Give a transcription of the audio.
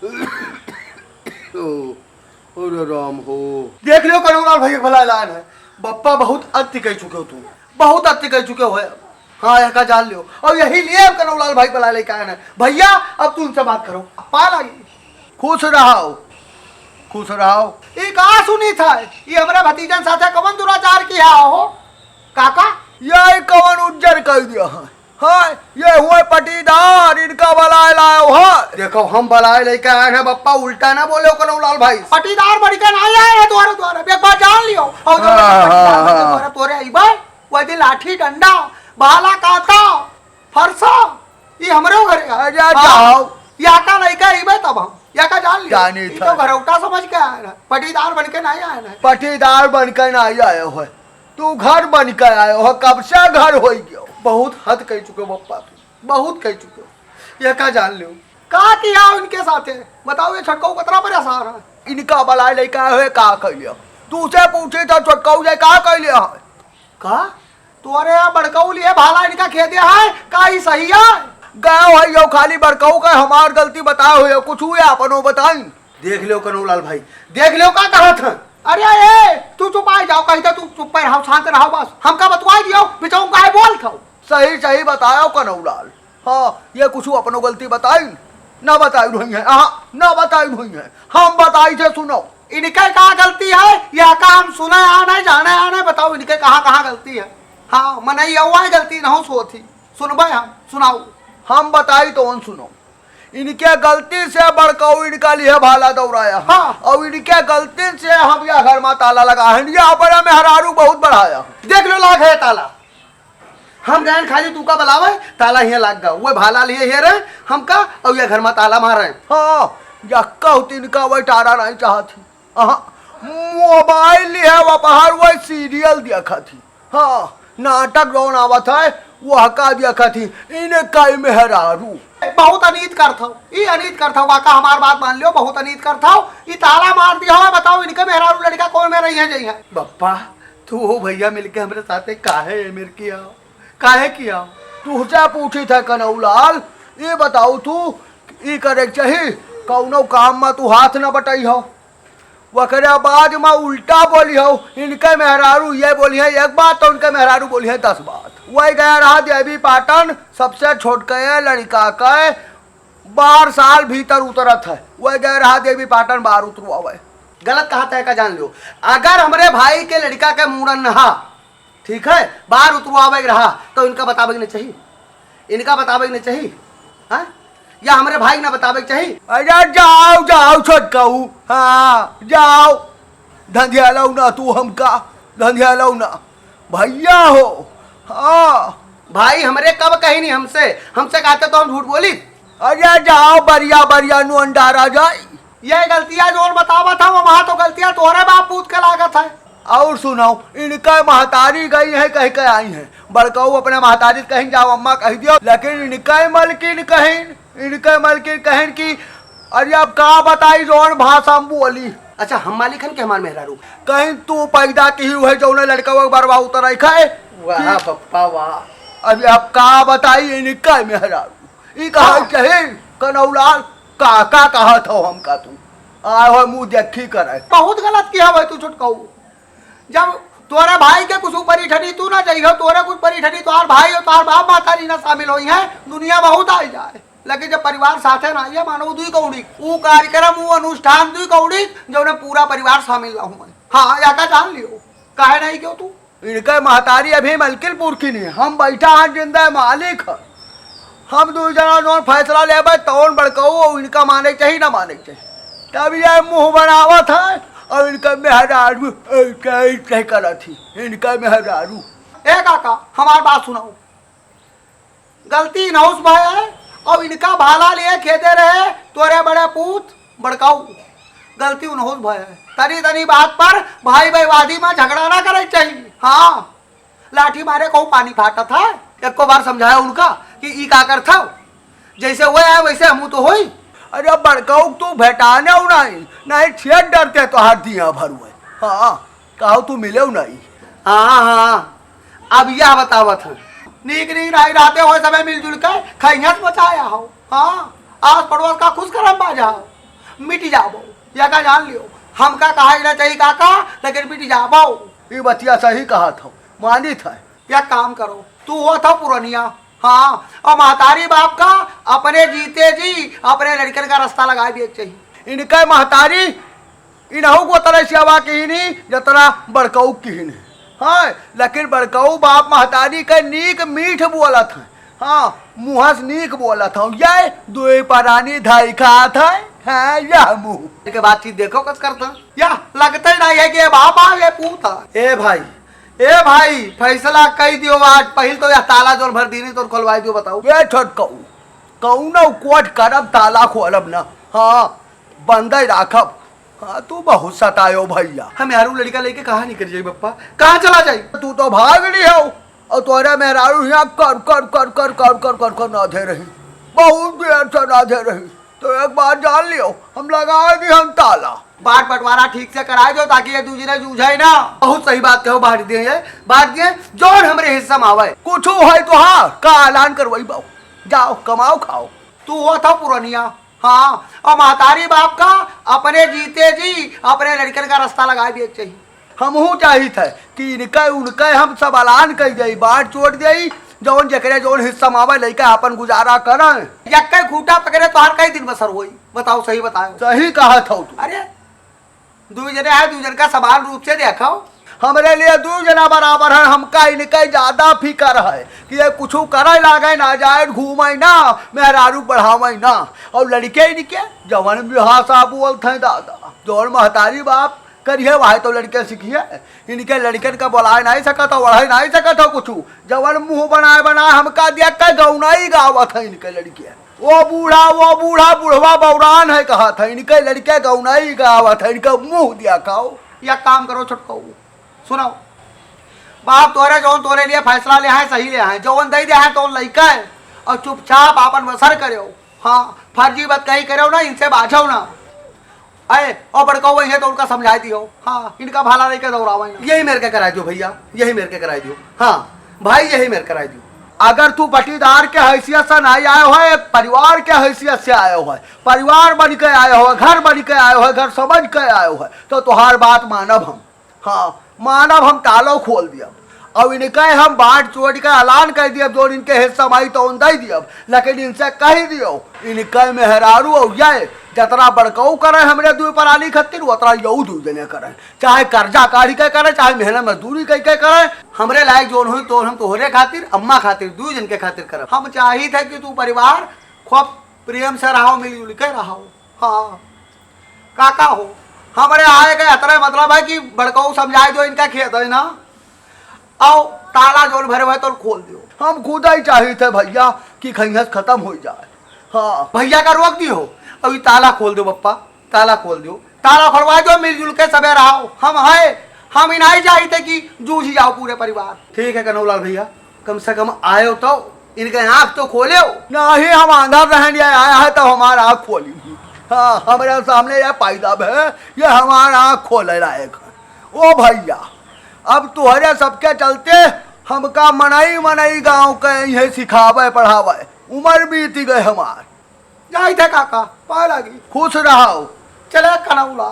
अरे राम हो, देख लियो कनौलाल भैया भला ऐलान है। बप्पा बहुत अति कह चुके हो, तुम बहुत अति कह चुके हो। हाँ यह का जान लियो, और यही लिए कनौलाल भाई भला लेकर आए हैं। भैया अब तू उनसे बात करो, पाल आई। खुश रहो खुश रहो। ये कहा सुनी था, ये हमारे भतीजन साथे कवन दुराचार किया हो काका? ये कवन उज्जर कर दिया है। हाँ ये हुए पटीदार, इनका बलाय लाओ है। देखो हम बलाय लेके आए हैं बप्पा, उल्टा ना बोले कनौलाल भाई। पटीदार बड़ी के नहीं आए हैं द्वारा द्वारा, एक बार जान लियो। और द्वारा तोरे आई भाई वो दिन लाठी डंडा बाला काता फरसा ये हमरे घर जाओ। या का नहीं का आई भाई, तब हम या का जान लियो। जानी था तो घरौटा समझ के आए हैं, पटीदार बन के नहीं आए हैं। पटीदार बन के नहीं आए हो, तू घर बन के आए हो। कब से घर हो गया, बहुत हद कह चुके हो बप्पा, तू बहुत कह चुके हो। ये का जान लो का किया उनके साथे, बताओ। ये छटकाऊ कतरा परेशान है, इनका बलाय लेके आए हुए का कह लिया। तू से पूछे तो छटकाऊ जाए का कह लिया है का? तोरे बड़काऊ लिए भाला इनका खेदे है का? ही सही है गए है यो खाली बड़काऊ का हमार गलती बताए हुए कुछ हुए अपनो बताई। देख लो कनौलाल भाई, देख लो का कहा था। अरे ए तू चुप आ जाओ, कहीं तू चुप रहो, शांत रहो बस। हमका बतवाई दियो बिचाऊ काहे बोल था। सही सही बताओ कनौलाल। हाँ ये कुछ अपनो गलती बताई ना बताई हुई है। हाँ ना बताई हुई है, हम बताई थे सुनो। इनके कहाँ गलती है या का हम सुने आने जाने आने, बताओ इनके कहाँ गलती है। हाँ मन युवा गलती न हो सोती सुनबे हम, सुनाओ हम बताई तो उन सुनो। इनके गलती से बड़काऊ इनका लिए भाला दौड़ाया। हाँ और इनके गलती से हम यह घर में ताला लगा है, यहाँ पर हमें हरारू बहुत बढ़ाया। देख लो लाग है ताला, हम जान खाली तू का बलावे ताला यहाँ लाग गया। वो भाला लिए हे रहे हमका और ये घर में ताला मारे। हाँ यक्का होती इनका वही टारा नहीं चाहती। मोबाइल लिए वहाँ वही सीरियल देखा थी। हाँ नाटक जौन आवत है वो हका देखा थी। इन्हें कई में हरारू बहुत अनीत करता हूँ, ये अनीत करता हूँ काका, हमार बात मान लियो। बहुत अनीत करता हूँ, ये ताला मार दिया हो। बताओ इनके मेहरारू लड़का कौन में रही है जई है। बप्पा तू हो भैया मिलके हमारे साथे काहे मेरे किया काहे किया? तुझसे पूछी था कनौलाल, ये बताओ तू ये करे चाहिए कौनो काम में तू हाथ न बटाई हो, वकरे बाद में उल्टा बोली हो। इनके मेहरारू ये बोली है एक बात तो उनके मेहरारू बोली है 10 बात। वही गया रहा देवी पाटन, सबसे छोट के लड़का के 12 साल भीतर उतरत है। वही गया रहा देवी पाटन बाहर उतरवा हुआ। गलत कहा था का जान लो। अगर हमारे भाई के लड़का के मुंडन नहा ठीक है बाहर उतरवा रहा तो इनका बतावे नहीं चाहिए, इनका बतावे नहीं चाहिए। हाँ या हमारे भाई ना बतावे चाहिए। अरे जाओ जाओ छटकाऊ, हाँ जाओ धंधिया लो ना तू, हमका धंधिया लो ना भैया हो। हाँ भाई हमारे कब कही नहीं हमसे, हमसे कहते तो हम झूठ बोली। अरे जाओ बढ़िया बढ़िया नु अंडारा जाए। ये गलतियां जो बतावा था वहाँ तो गलतियां तोहरे बाप पूत के लागत है। और सुनाओ इनका महतारी गई है कह के आई है। बड़काऊ अपने महतारी कहीं जाओ अम्मा कह दियो, लेकिन इनका मलकिन कहीं, इनके मलकिन कहें कि अरे अब का बताई जोन भाषा बोली। अच्छा हम मालिक हैं के हमारे मेहरारू कहीं तू पैदा की हुई जो लड़का वो बरवा उतर आई खाए। वाह पप्पा वाह। अभी अब का बताई इनका मेहरारू, ये कहा कहे कनौलाल काका कहा था हमका तू आए हो मुँह देखी करे। बहुत गलत किया भाई तू छुटकाऊ। जब तोरा भाई के कुछ ऊपर ठनी तू ना चाहिए, तोरे कुछ परी ठनी तोहार भाई और तोहार बाप मातारी ना शामिल हुई है, दुनिया बहुत आई जाए। लेकिन जब परिवार साथे ना ये मानो दुई कौड़ी वो कार्यक्रम वो अनुष्ठान दुई कौड़ी जो ने पूरा परिवार शामिल ना हुए। हाँ या का जान लियो काहे नहीं क्यों तू। इनके महतारी अभी मलकिलपुर की नहीं, हम बैठा हाँ जिंदा मालिक है। हम दो जना जो फैसला ले तौन बड़काऊ इनका माने चाहिए ना माने चाहिए, तब ये मुँह बनावत है। और इनका मेहरारू क्या करा थी इनका मेहरारू। ए काका हमार बात सुनाओ, गलती नौस भाई है और इनका भाला लिए खेदे रहे तोरे बड़े पूत बड़काऊ, गलती उनहोस भाई है। तनी तनी बात पर भाई भाईवादी में झगड़ा ना करे चाहिए। हाँ लाठी मारे कहूँ पानी फाटा था, एक को बार समझाया उनका कि ई का कर था जैसे वो है वैसे हम तो हो। अरे बड़काऊ तू भेटाने नहीं छेद डरते तो हाथ दिया भर हुए। हाँ कहो तू मिले नहीं। हाँ हाँ अब यह बतावत है नीक नीक नहीं रहते हो समय मिलजुल कर खैहत बचाया हो। हाँ आस पड़ोस का खुश करम बाजा हो। मिट जाबो। या का जान लियो, हमका कहा ना चाहिए काका, लेकिन मिट जाबो। ये बतिया सही कहा था, मानी था। या काम करो, तू हुआ था पुरानिया, हाँ, और महतारी बाप का अपने जीते जी अपने लड़कन का रास्ता लगा दिए चाहिए। इनका महतारी इनहू को तरह सेवा की नहीं जतना बड़कऊ की नहीं। हाँ, लेकिन बड़कऊ बाप महतारी का नीक मीठ बोला था। हाँ, मुँह से नीक बोला था। ये दो परानी धाई खात है यह मुँह के बातचीत देखो कस करता, या लगता ही नहीं है कि ये बाप आ ये पूता। ए भाई फैसला कही दियो आज, पहले तो यह ताला जोर भर दी नहीं तो खोलवाई दियो। बताओ ये छोट कहू ना कोट करब ताला खोलब ना, हाँ बंद राखब। हाँ तू बहुत सतायो भैया, हम यारू लड़का लेके कहाँ निकल जाये बप्पा, कहाँ चला जाये? तू तो भाग रही हो और तोरे मेहरारू यहाँ कर कर कर कर कर कर कर कर नाधे रही, बहुत देर से नाधे रही। तो एक बात जान लियो, हम लगा दी हम ताला। बाट बंटवारा ठीक से कराए दो ताकि ये दूसरे जूझे ना। बहुत सही बात कहो, बांट दिए जोन हमरे हिस्सा में आवे। कुछ है तो हाँ का ऐलान करवाई बाऊ, जाओ कमाओ खाओ। तू हुआ था पुरानिया, हाँ, और महतारी बाप का अपने जीते जी अपने लड़कन का रास्ता लगा दिए चाहिए। हमहू चाहिए थे कि इनके उनके हम सब ऐलान कर दी, बाट चोट दी, जौन जकरे जौन हिस्सा मावे लइका अपन गुजारा करें। यक्के खूटा पकड़े तो हर कई दिन बसर होई। बताओ सही बताओ। सही कहा था तू। अरे दो जने है, दो जन का समान रूप से देखो। हमरे लिए दो जना बराबर है, हमका इनके ज्यादा फिकर है कि ये कुछ करे लागे ना जाए घूमे ना मेहरारू बढ़ावे ना। और लड़के इनके जवन भी हासा बोलते दादा, जौन महतारी बाप करिए वह तो लड़के सीखिए। इनके लड़कन का बोलाए नहीं सकता, बढ़ाई नहीं सकता कुछ। जवन मुंह बनाए हमका दिया कई गौना ही गावत है इनके लड़के। वो बूढ़ा बुढ़वा बौरान है कहा था, इनके लड़के गौना ही गावत है, इनका मुंह दिया खाओ। या काम करो छोटको, सुनाओ बाप तोरे जौन तोरे लिए फैसला ले है सही ले है, जौन दे दे है तो लइका है और चुपचाप अपन बसर करो। हाँ फर्जी बात कहीं करो ना, इनसे बाझो ना। अरे और बड़काऊ वही है तो उनका समझा दियो। हाँ इनका भाला नहीं कर दौड़ावा, यही मेरे के करा दियो भैया, यही मेरे के करा दियो। हाँ भाई यही मेरे करा दियो। अगर तू बटीदार के हैसियत से नहीं आयो है, परिवार के हैसियत से आयो है, परिवार बन के आयो है, घर बन के आयो है, घर समझ के आयो है, तो तुहार बात मानब हम। हाँ मानब हम, तालो खोल दिया और इनके हम बाट चोट का ऐलान कर दिया, जो इनके हिस्सा माई तो दे दिया। लेकिन इनसे कह दियो इनके मेहरारू और ये जतना बड़काऊ करे हमरे दू पराली खातिर उतना यू दू जने करे, चाहे कर्जा काढ़ी के करे चाहे मेहनत मजदूरी कह के करे। हमरे लायक जोन हुई तो हम तोहरे खातिर अम्मा खातिर दू जन के खातिर करे। हम चाहिए थे कि तू परिवार खूब प्रेम से रहो, मिलजुल के रहो। हाँ काका हो हमारे आए गए अतरे मतलब है कि बड़काऊ समझाए दो इनका खेत है ना, आओ ताला जोन भरे हुए तो खोल दो। हम खुद ही चाहिए थे भैया कि खैहस खत्म हो जाए। हाँ भैया का रोक दियो, अभी ताला खोल दो बप्पा, ताला खोल दो, ताला खोलवा दो, मिलजुल के सबे रहो। हम है, हम इनाई चाहिए थे कि जूझ जाओ पूरे परिवार। ठीक है कनौलाल भैया, कम से कम आयो तो इनके आँख तो खोले हो ना ही। हम अंदर रहने आया है तो हमारा आँख खोली। हाँ हमारे सामने यह पायदाब है, ये हमारा आँख खोले लायक है। ओ भैया अब तुहरे सबके चलते हमका मनई गाँव के यही सिखावे पढ़ावे, उम्र बीती गए हमार। जाई थे काका पाए लगी, खुश रहो। चले कनौला।